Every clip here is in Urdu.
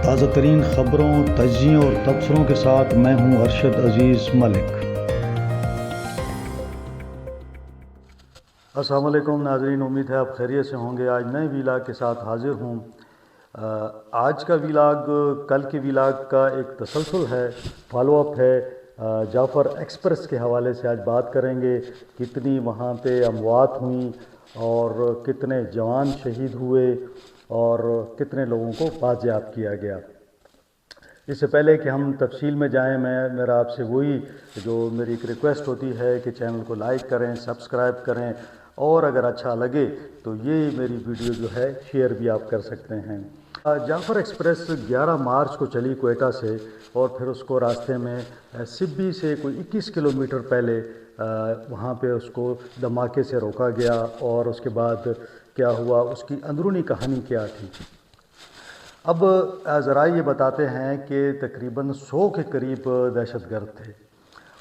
تازہ ترین خبروں، تجزیوں اور تبصروں کے ساتھ میں ہوں ارشد عزیز ملک۔ السلام علیکم ناظرین، امید ہے آپ خیریت سے ہوں گے۔ آج نئے ویلاگ کے ساتھ حاضر ہوں۔ آج کا ویلاگ کل کے ویلاگ کا ایک تسلسل ہے، فالو اپ ہے۔ جعفر ایکسپریس کے حوالے سے آج بات کریں گے، کتنی وہاں پہ اموات ہوئیں اور کتنے جوان شہید ہوئے اور کتنے لوگوں کو بازیاب کیا گیا۔ اس سے پہلے کہ ہم تفصیل میں جائیں، میرا آپ سے وہی جو میری ایک ریکویسٹ ہوتی ہے کہ چینل کو لائک کریں، سبسکرائب کریں، اور اگر اچھا لگے تو یہ میری ویڈیو جو ہے شیئر بھی آپ کر سکتے ہیں۔ جعفر ایکسپریس 11 مارچ کو چلی کوئٹہ سے، اور پھر اس کو راستے میں سبی سے کوئی 21 کلومیٹر پہلے وہاں پہ اس کو دھماکے سے روکا گیا، اور اس کے بعد کیا ہوا، اس کی اندرونی کہانی کیا تھی۔ اب ذرائع یہ بتاتے ہیں کہ تقریباً 100 کے قریب دہشت گرد تھے،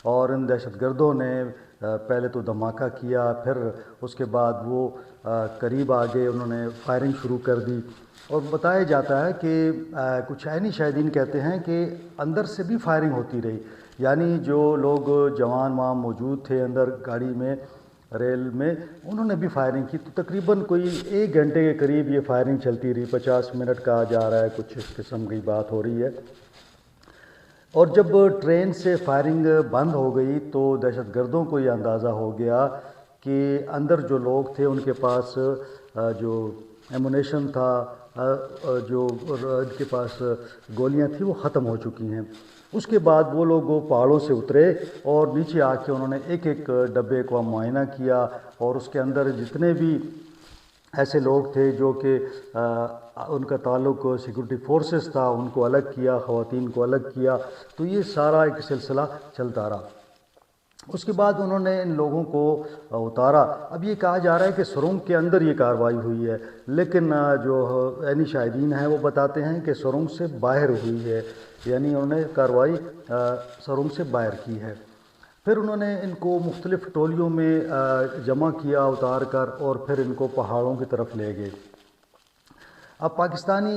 اور ان دہشت گردوں نے پہلے تو دھماکہ کیا، پھر اس کے بعد وہ قریب آ گئے، انہوں نے فائرنگ شروع کر دی، اور بتایا جاتا ہے کہ کچھ عینی شاہدین کہتے ہیں کہ اندر سے بھی فائرنگ ہوتی رہی، یعنی جو لوگ جوان وہاں موجود تھے اندر گاڑی میں، ریل میں، انہوں نے بھی فائرنگ کی۔ تو تقریباً کوئی 1 گھنٹے کے قریب یہ فائرنگ چلتی رہی، 50 منٹ کہا جا رہا ہے، کچھ اس قسم کی بات ہو رہی ہے۔ اور جب ٹرین سے فائرنگ بند ہو گئی تو دہشت گردوں کو یہ اندازہ ہو گیا کہ اندر جو لوگ تھے ان کے پاس جو ایمونیشن تھا، جو ان کے پاس گولیاں تھیں، وہ ختم ہو چکی ہیں۔ اس کے بعد وہ لوگ پہاڑوں سے اترے اور نیچے آ کے انہوں نے ایک ایک ڈبے کو معائنہ کیا، اور اس کے اندر جتنے بھی ایسے لوگ تھے جو کہ ان کا تعلق سیکورٹی فورسز تھا، ان کو الگ کیا، خواتین کو الگ کیا۔ تو یہ سارا ایک سلسلہ چلتا رہا۔ اس کے بعد انہوں نے ان لوگوں کو اتارا۔ اب یہ کہا جا رہا ہے کہ سرنگ کے اندر یہ کارروائی ہوئی ہے، لیکن جو عینی شاہدین ہیں وہ بتاتے ہیں کہ سرنگ سے باہر ہوئی ہے، یعنی انہوں نے کارروائی سرنگ سے باہر کی ہے۔ پھر انہوں نے ان کو مختلف ٹولیوں میں جمع کیا اتار کر، اور پھر ان کو پہاڑوں کی طرف لے گئے۔ اب پاکستانی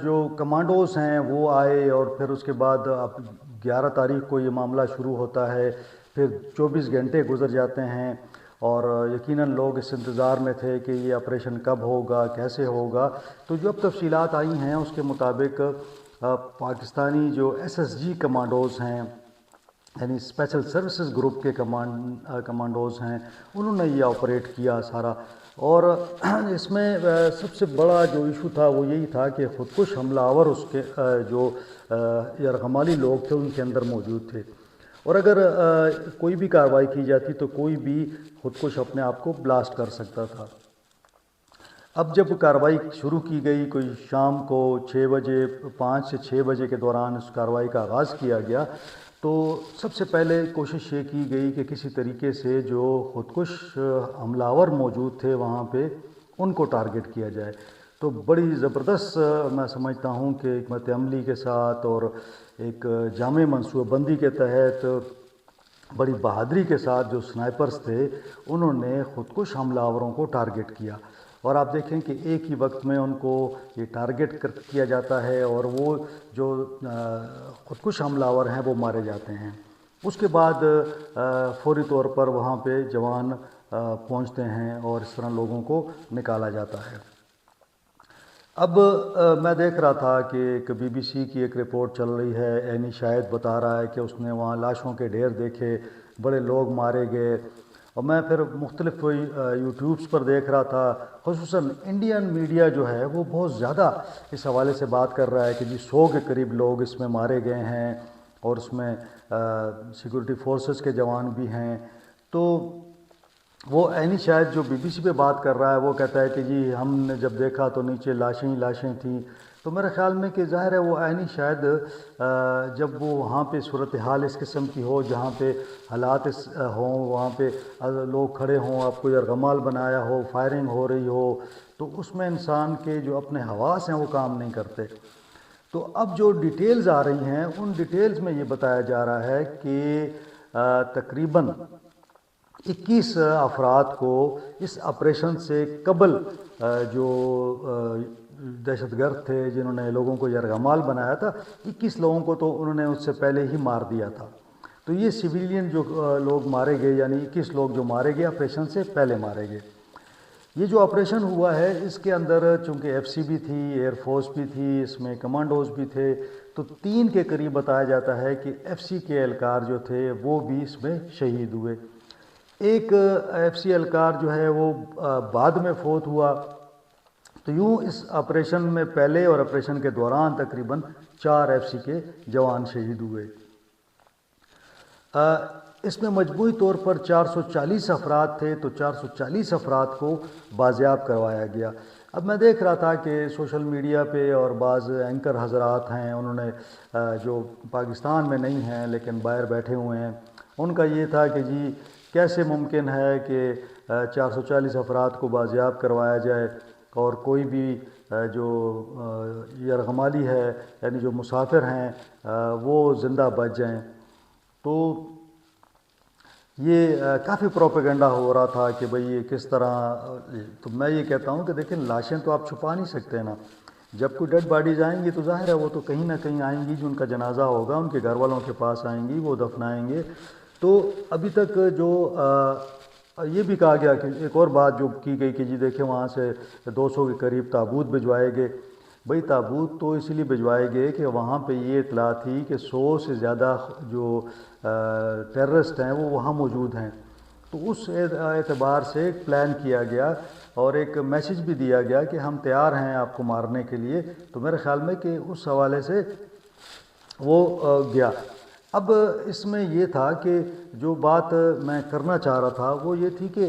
جو کمانڈوز ہیں وہ آئے، اور پھر اس کے بعد اب 11 تاریخ کو یہ معاملہ شروع ہوتا ہے، پھر 24 گھنٹے گزر جاتے ہیں، اور یقیناً لوگ اس انتظار میں تھے کہ یہ آپریشن کب ہوگا، کیسے ہوگا۔ تو جو اب تفصیلات آئی ہیں اس کے مطابق پاکستانی جو ایس ایس جی کمانڈوز ہیں، یعنی اسپیشل سروسز گروپ کے کمانڈوز ہیں، انہوں نے یہ آپریٹ کیا سارا۔ اور اس میں سب سے بڑا جو ایشو تھا وہ یہی تھا کہ خودکش حملہ آور اس کے جو یرغمالی لوگ تھے ان کے اندر موجود تھے، اور اگر کوئی بھی کارروائی کی جاتی تو کوئی بھی خودکش اپنے آپ کو بلاسٹ کر سکتا تھا۔ اب جب کارروائی شروع کی گئی، کوئی شام کو 6 بجے، 5 سے 6 بجے کے دوران اس کارروائی کا آغاز کیا گیا، تو سب سے پہلے کوشش یہ کی گئی کہ کسی طریقے سے جو خودکش حملہ آور موجود تھے وہاں پہ ان کو ٹارگٹ کیا جائے۔ تو بڑی زبردست میں سمجھتا ہوں کہ حکمت عملی کے ساتھ اور ایک جامع منصوبہ بندی کے تحت بڑی بہادری کے ساتھ جو سنائپرز تھے انہوں نے خودکش حملہ آوروں کو ٹارگٹ کیا، اور آپ دیکھیں کہ ایک ہی وقت میں ان کو یہ ٹارگٹ کیا جاتا ہے، اور وہ جو خودکش حملہ آور ہیں وہ مارے جاتے ہیں۔ اس کے بعد فوری طور پر وہاں پہ جوان پہنچتے ہیں اور اس طرح لوگوں کو نکالا جاتا ہے۔ اب میں دیکھ رہا تھا کہ ایک بی بی سی کی ایک رپورٹ چل رہی ہے، عینی شاہد بتا رہا ہے کہ اس نے وہاں لاشوں کے ڈھیر دیکھے، بڑے لوگ مارے گئے، اور میں پھر مختلف یوٹیوبس پر دیکھ رہا تھا، خصوصاً انڈین میڈیا جو ہے وہ بہت زیادہ اس حوالے سے بات کر رہا ہے کہ جی 100 کے قریب لوگ اس میں مارے گئے ہیں، اور اس میں سیکورٹی فورسز کے جوان بھی ہیں۔ تو وہ عینی شاہد جو بی بی سی پہ بات کر رہا ہے وہ کہتا ہے کہ جی ہم نے جب دیکھا تو نیچے لاشیں ہی لاشیں تھیں۔ تو میرے خیال میں کہ ظاہر ہے وہ عینی شاید جب وہ وہاں پہ صورتحال اس قسم کی ہو جہاں پہ حالات ہوں، وہاں پہ لوگ کھڑے ہوں، آپ کو یرغمال بنایا ہو، فائرنگ ہو رہی ہو، تو اس میں انسان کے جو اپنے حواس ہیں وہ کام نہیں کرتے۔ تو اب جو ڈیٹیلز آ رہی ہیں ان ڈیٹیلز میں یہ بتایا جا رہا ہے کہ تقریباً 21 افراد کو اس آپریشن سے قبل جو دہشت گرد تھے جنہوں نے لوگوں کو یرغمال بنایا تھا، 21 لوگوں کو تو انہوں نے اس سے پہلے ہی مار دیا تھا۔ تو یہ سویلین جو لوگ مارے گئے، یعنی 21 لوگ جو مارے گئے آپریشن سے پہلے مارے گئے۔ یہ جو آپریشن ہوا ہے اس کے اندر چونکہ ایف سی بھی تھی، ایئر فورس بھی تھی، اس میں کمانڈوز بھی تھے، تو 3 کے قریب بتایا جاتا ہے کہ ایف سی کے اہلکار جو تھے وہ بھی اس میں شہید ہوئے۔ ایک ایف سی اہلکار جو ہے وہ بعد میں فوت ہوا۔ تو یوں اس آپریشن میں پہلے اور آپریشن کے دوران تقریباً 4 ایف سی کے جوان شہید ہوئے۔ اس میں مجموعی طور پر 440 افراد تھے، تو 440 افراد کو بازیاب کروایا گیا۔ اب میں دیکھ رہا تھا کہ سوشل میڈیا پہ اور بعض اینکر حضرات ہیں، انہوں نے جو پاکستان میں نہیں ہیں لیکن باہر بیٹھے ہوئے ہیں، ان کا یہ تھا کہ جی کیسے ممکن ہے کہ 440 افراد کو بازیاب کروایا جائے اور کوئی بھی جو یرغمالی ہے یعنی جو مسافر ہیں وہ زندہ بچ جائیں۔ تو یہ کافی پروپیگنڈا ہو رہا تھا کہ بھئی یہ کس طرح۔ تو میں یہ کہتا ہوں کہ دیکھیں لاشیں تو آپ چھپا نہیں سکتے نا، جب کوئی ڈیڈ باڈیز آئیں گی تو ظاہر ہے وہ تو کہیں نہ کہیں آئیں گی، جو ان کا جنازہ ہوگا ان کے گھر والوں کے پاس آئیں گی، وہ دفنائیں گے۔ تو ابھی تک جو یہ بھی کہا گیا کہ ایک اور بات جو کی گئی کہ جی دیکھیں وہاں سے 200 کے قریب تابوت بھجوائے گئے۔ بھئی تابوت تو اس لیے بھجوائے گئے کہ وہاں پہ یہ اطلاع تھی کہ 100 سے زیادہ جو ٹیررسٹ ہیں وہ وہاں موجود ہیں، تو اس اعتبار سے ایک پلان کیا گیا اور ایک میسج بھی دیا گیا کہ ہم تیار ہیں آپ کو مارنے کے لیے۔ تو میرے خیال میں کہ اس حوالے سے وہ گیا۔ اب اس میں یہ تھا کہ جو بات میں کرنا چاہ رہا تھا وہ یہ تھی کہ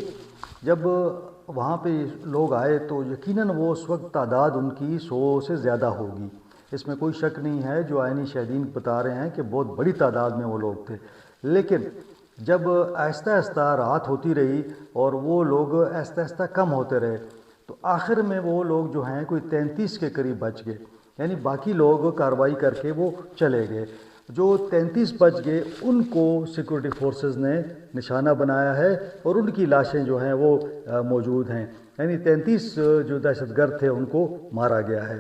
جب وہاں پہ لوگ آئے تو یقیناً وہ اس وقت تعداد ان کی 100 سے زیادہ ہوگی، اس میں کوئی شک نہیں ہے۔ جو عینی شاہدین بتا رہے ہیں کہ بہت بڑی تعداد میں وہ لوگ تھے، لیکن جب آہستہ آہستہ رات ہوتی رہی اور وہ لوگ آہستہ آہستہ کم ہوتے رہے، تو آخر میں وہ لوگ جو ہیں کوئی 33 کے قریب بچ گئے، یعنی باقی لوگ کارروائی کر کے وہ چلے گئے۔ جو 33 بچ گئے ان کو سیکورٹی فورسز نے نشانہ بنایا ہے اور ان کی لاشیں جو ہیں وہ موجود ہیں، یعنی 33 جو دہشت گرد تھے ان کو مارا گیا ہے۔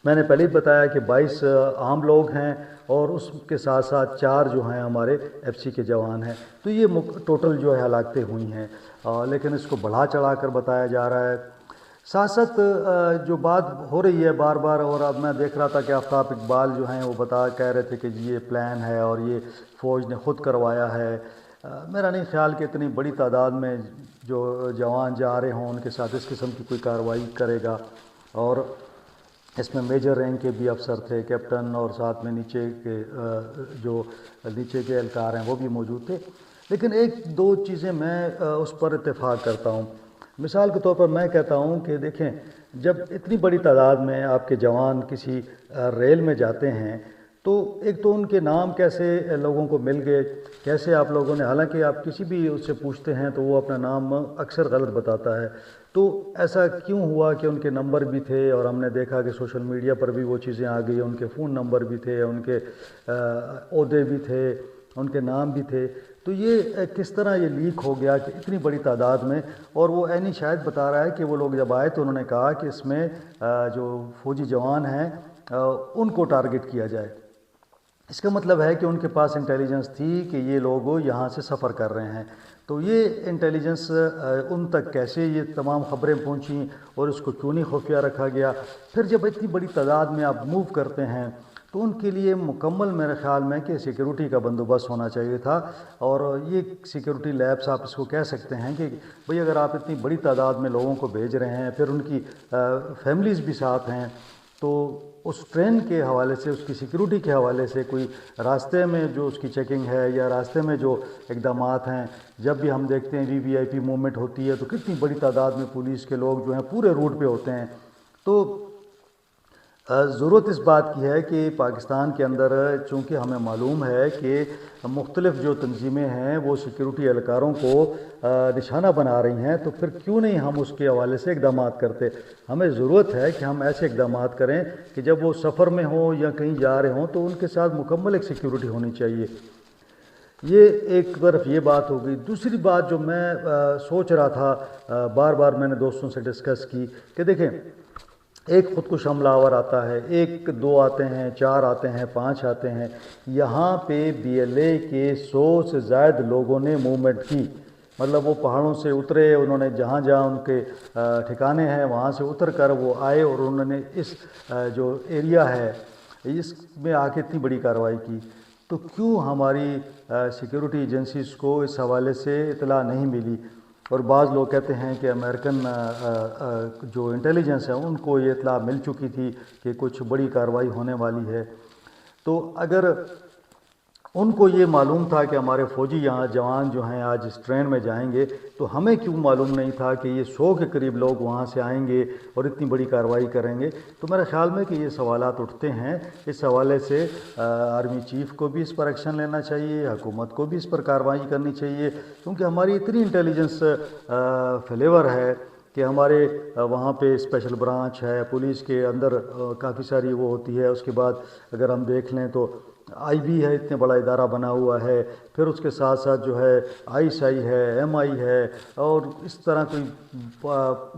میں نے پہلے ہی بتایا کہ 22 عام لوگ ہیں اور اس کے ساتھ ساتھ 4 جو ہیں ہمارے ایف سی کے جوان ہیں۔ تو یہ ٹوٹل جو ہے ہلاکتیں ہوئی ہیں، لیکن اس کو بڑھا چڑھا کر بتایا جا رہا ہے۔ ساتھ ساتھ جو بات ہو رہی ہے بار بار، اور اب میں دیکھ رہا تھا کہ آفتاب اقبال جو ہیں وہ کہہ رہے تھے کہ جی یہ پلان ہے اور یہ فوج نے خود کروایا ہے۔ میرا نہیں خیال کہ اتنی بڑی تعداد میں جو جوان جا رہے ہوں ان کے ساتھ اس قسم کی کوئی کارروائی کرے گا، اور اس میں میجر رینک کے بھی افسر تھے، کیپٹن، اور ساتھ میں نیچے کے جو نیچے کے اہلکار ہیں وہ بھی موجود تھے۔ لیکن ایک دو چیزیں میں اس پر اتفاق کرتا ہوں۔ مثال کے طور پر میں کہتا ہوں کہ دیکھیں جب اتنی بڑی تعداد میں آپ کے جوان کسی ریل میں جاتے ہیں تو ایک تو ان کے نام کیسے لوگوں کو مل گئے، کیسے آپ لوگوں نے، حالانکہ آپ کسی بھی اس سے پوچھتے ہیں تو وہ اپنا نام اکثر غلط بتاتا ہے، تو ایسا کیوں ہوا کہ ان کے نمبر بھی تھے، اور ہم نے دیکھا کہ سوشل میڈیا پر بھی وہ چیزیں آ گئی، ان کے فون نمبر بھی تھے، ان کے عہدے بھی تھے، ان کے نام بھی تھے۔ تو یہ کس طرح یہ لیک ہو گیا کہ اتنی بڑی تعداد میں؟ اور وہ عینی شاہد بتا رہا ہے کہ وہ لوگ جب آئے تو انہوں نے کہا کہ اس میں جو فوجی جوان ہیں ان کو ٹارگٹ کیا جائے۔ اس کا مطلب ہے کہ ان کے پاس انٹیلیجنس تھی کہ یہ لوگ یہاں سے سفر کر رہے ہیں۔ تو یہ انٹیلیجنس ان تک کیسے یہ تمام خبریں پہنچیں اور اس کو کیوں نہیں خفیہ رکھا گیا؟ پھر جب اتنی بڑی تعداد میں آپ موو کرتے ہیں تو ان کے لیے مکمل میرے خیال میں کہ سیکیورٹی کا بندوبست ہونا چاہیے تھا، اور یہ سیکیورٹی لیبس آپ اس کو کہہ سکتے ہیں کہ بھئی اگر آپ اتنی بڑی تعداد میں لوگوں کو بھیج رہے ہیں، پھر ان کی فیملیز بھی ساتھ ہیں، تو اس ٹرین کے حوالے سے، اس کی سیکیورٹی کے حوالے سے کوئی راستے میں جو اس کی چیکنگ ہے یا راستے میں جو اقدامات ہیں، جب بھی ہم دیکھتے ہیں وی آئی پی موومنٹ ہوتی ہے تو کتنی بڑی تعداد میں پولیس کے لوگ جو ہیں پورے روٹ پہ ہوتے ہیں۔ تو ضرورت اس بات کی ہے کہ پاکستان کے اندر چونکہ ہمیں معلوم ہے کہ مختلف جو تنظیمیں ہیں وہ سیکیورٹی اہلکاروں کو نشانہ بنا رہی ہیں، تو پھر کیوں نہیں ہم اس کے حوالے سے اقدامات کرتے؟ ہمیں ضرورت ہے کہ ہم ایسے اقدامات کریں کہ جب وہ سفر میں ہوں یا کہیں جا رہے ہوں تو ان کے ساتھ مکمل ایک سیکیورٹی ہونی چاہیے۔ یہ ایک طرف یہ بات ہو گئی۔ دوسری بات جو میں سوچ رہا تھا، بار بار میں نے دوستوں سے ڈسکس کی، کہ دیکھیں ایک خودکش حملہ آور آتا ہے، ایک دو آتے ہیں، چار آتے ہیں، پانچ آتے ہیں۔ یہاں پہ بی ایل اے کے 100 سے زائد لوگوں نے موومنٹ کی، مطلب وہ پہاڑوں سے اترے، انہوں نے جہاں جہاں ان کے ٹھکانے ہیں وہاں سے اتر کر وہ آئے، اور انہوں نے اس جو ایریا ہے اس میں آ کے اتنی بڑی کارروائی کی۔ تو کیوں ہماری سیکیورٹی ایجنسیز کو اس حوالے سے اطلاع نہیں ملی؟ اور بعض لوگ کہتے ہیں کہ امریکن جو انٹیلیجنس ہے ان کو یہ اطلاع مل چکی تھی کہ کچھ بڑی کارروائی ہونے والی ہے۔ تو اگر ان کو یہ معلوم تھا کہ ہمارے فوجی یہاں جوان جو ہیں آج اس ٹرین میں جائیں گے، تو ہمیں کیوں معلوم نہیں تھا کہ یہ 100 کے قریب لوگ وہاں سے آئیں گے اور اتنی بڑی کارروائی کریں گے؟ تو میرے خیال میں کہ یہ سوالات اٹھتے ہیں۔ اس حوالے سے آرمی چیف کو بھی اس پر ایکشن لینا چاہیے، حکومت کو بھی اس پر کارروائی کرنی چاہیے، کیونکہ ہماری اتنی انٹیلیجنس فلیور ہے کہ ہمارے وہاں پہ اسپیشل برانچ ہے، پولیس کے اندر کافی ساری وہ ہوتی ہے۔ اس کے بعد اگر ہم دیکھ لیں تو آئی بی ہے، اتنے بڑا ادارہ بنا ہوا ہے، پھر اس کے ساتھ ساتھ جو ہے آئی ایس آئی ہے، ایم آئی ہے، اور اس طرح کوئی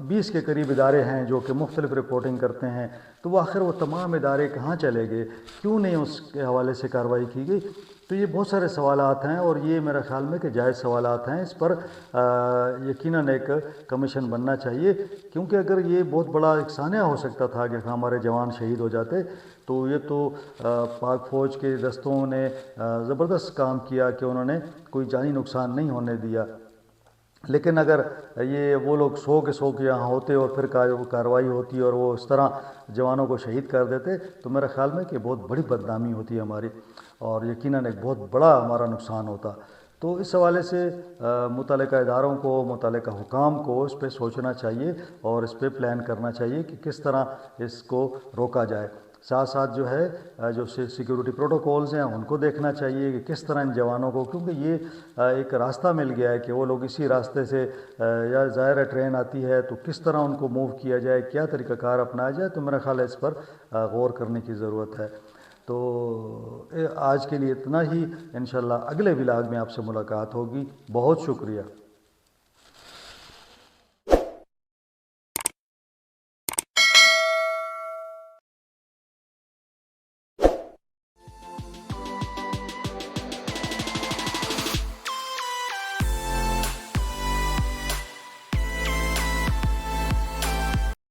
20 کے قریب ادارے ہیں جو کہ مختلف رپورٹنگ کرتے ہیں۔ تو آخر وہ تمام ادارے کہاں چلے گئے؟ کیوں نہیں اس کے حوالے سے کارروائی کی گئی؟ تو یہ بہت سارے سوالات ہیں، اور یہ میرے خیال میں کہ جائز سوالات ہیں۔ اس پر یقیناً ایک کمیشن بننا چاہیے، کیونکہ اگر یہ بہت بڑا ایک سانحہ ہو سکتا تھا کہ ہمارے جوان شہید ہو جاتے، تو یہ تو پاک فوج کے دستوں نے زبردست کام کیا کہ انہوں نے کوئی جانی نقصان نہیں ہونے دیا۔ لیکن اگر یہ وہ لوگ 100 کے 100 کے یہاں ہوتے اور پھر کارروائی ہوتی اور وہ اس طرح جوانوں کو شہید کر دیتے، تو میرے خیال میں کہ بہت بڑی بدنامی ہوتی ہماری، اور یقیناً ایک بہت بڑا ہمارا نقصان ہوتا۔ تو اس حوالے سے متعلقہ اداروں کو، متعلقہ حکام کو اس پہ سوچنا چاہیے اور اس پہ پلان کرنا چاہیے کہ کس طرح اس کو روکا جائے۔ ساتھ ساتھ جو ہے جو سیکیورٹی پروٹوکولز ہیں ان کو دیکھنا چاہیے کہ کس طرح ان جوانوں کو، کیونکہ یہ ایک راستہ مل گیا ہے کہ وہ لوگ اسی راستے سے، یا ظاہر ہے ٹرین آتی ہے تو کس طرح ان کو موو کیا جائے، کیا طریقہ کار اپنایا جائے۔ تو میرا خیال ہے اس پر غور کرنے کی ضرورت ہے۔ تو آج کے لیے اتنا ہی، انشاءاللہ اگلے ولاگ میں آپ سے ملاقات ہوگی۔ بہت شکریہ۔